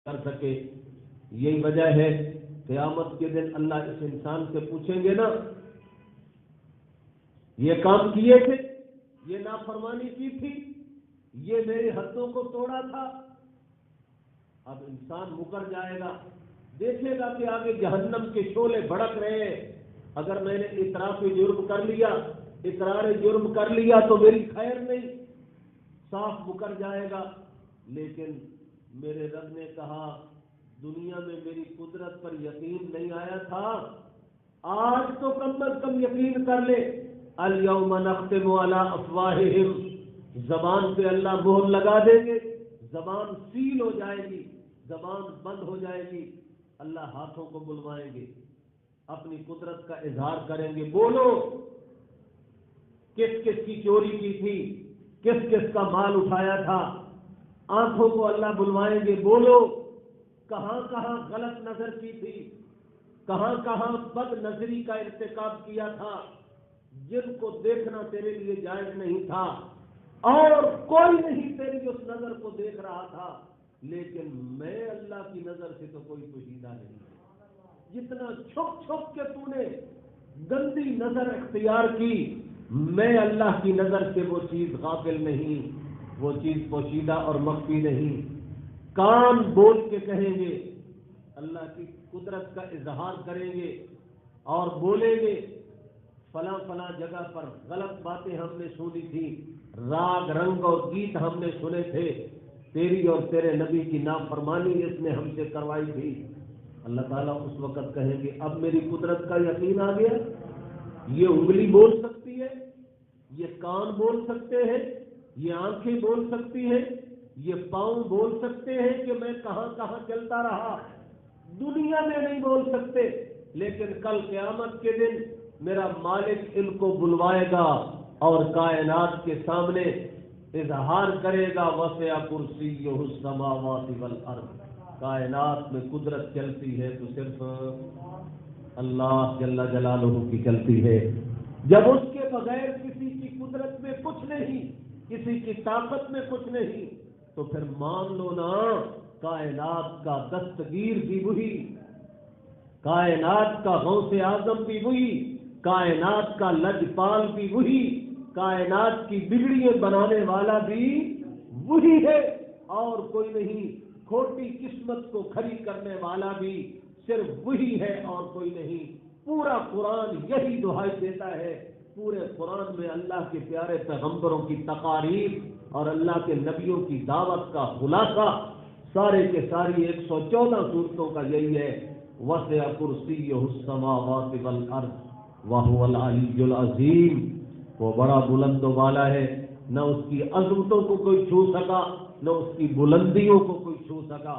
کر سکے. یہی وجہ ہے قیامت کے دن اللہ اس انسان سے پوچھیں گے نا، یہ کام کیے تھے، یہ نافرمانی کی تھی، یہ میری حدوں کو توڑا تھا. اب انسان مکر جائے گا، دیکھے گا کہ آگے جہنم کے شعلے بھڑک رہے ہیں. اگر میں نے اعتراف جرم کر لیا، اقرار جرم کر لیا تو میری خیر نہیں، صاف مکر جائے گا. لیکن میرے رب نے کہا دنیا میں میری قدرت پر یقین نہیں آیا تھا، آج تو کم از کم یقین کر لے. الیوم نختم علی افواہہم، زبان پہ اللہ مہر لگا دیں گے، زبان سیل ہو جائے گی، زبان بند ہو جائے گی. اللہ ہاتھوں کو بلوائیں گے، اپنی قدرت کا اظہار کریں گے. بولو کس کس کی چوری کی تھی، کس کس کا مال اٹھایا تھا. آنکھوں کو اللہ بلوائیں گے، بولو کہاں کہاں غلط نظر کی تھی، کہاں کہاں بد نظری کا ارتکاب کیا تھا، جن کو دیکھنا تیرے لیے جائز نہیں تھا اور کوئی نہیں تیری اس نظر کو دیکھ رہا تھا، لیکن میں اللہ کی نظر سے تو کوئی پوشیدہ نہیں ہے. جتنا چھپ چھپ کے تو نے گندی نظر اختیار کی، میں اللہ کی نظر سے وہ چیز غافل نہیں، وہ چیز پوشیدہ اور مخفی نہیں. کان بول کے کہیں گے، اللہ کی قدرت کا اظہار کریں گے اور بولیں گے فلاں فلاں جگہ پر غلط باتیں ہم نے سنی تھی، راگ رنگ اور گیت ہم نے سنے تھے، تیری اور تیرے نبی کی نافرمانی اس نے ہم سے کروائی تھی. اللہ تعالیٰ اس وقت کہیں گے اب میری قدرت کا یقین آ گیا. یہ انگلی بول سکتی ہے، یہ کان بول سکتے ہیں، یہ آنکھیں بول سکتی ہیں، یہ پاؤں بول سکتے ہیں کہ میں کہاں کہاں چلتا رہا. دنیا میں نہیں بول سکتے، لیکن کل قیامت کے دن میرا مالک ان کو بلوائے گا اور کائنات کے سامنے اظہار کرے گا وسع کرسیہ السماوات والارض. کائنات میں قدرت چلتی ہے تو صرف اللہ جل جلالہ کی چلتی ہے. جب اس کے بغیر کسی کی قدرت میں کچھ نہیں، کسی کی طاقت میں کچھ نہیں، تو پھر مان لو نا کائنات کا دستگیر بھی وہی، کائنات کا غوث اعظم بھی وہی، کائنات کا لجپال بھی وہی، کائنات کی بگڑیاں بنانے والا بھی وہی ہے اور کوئی نہیں. کھوٹی قسمت کو کھڑی کرنے والا بھی صرف وہی ہے اور کوئی نہیں. پورا قرآن یہی دہائی دیتا ہے. پورے قرآن میں اللہ کے پیارے پیغمبروں کی تقاریر اور اللہ کے نبیوں کی دعوت کا خلاصہ سارے کے ساری 114 سورتوں کا یہی ہے وسع کرسیہ السماوات والارض وہو العلی العظیم. وہ بڑا بلند و بالا ہے، نہ اس کی عظمتوں کو کوئی چھو سکا، نہ اس کی بلندیوں کو کوئی چھو سکا.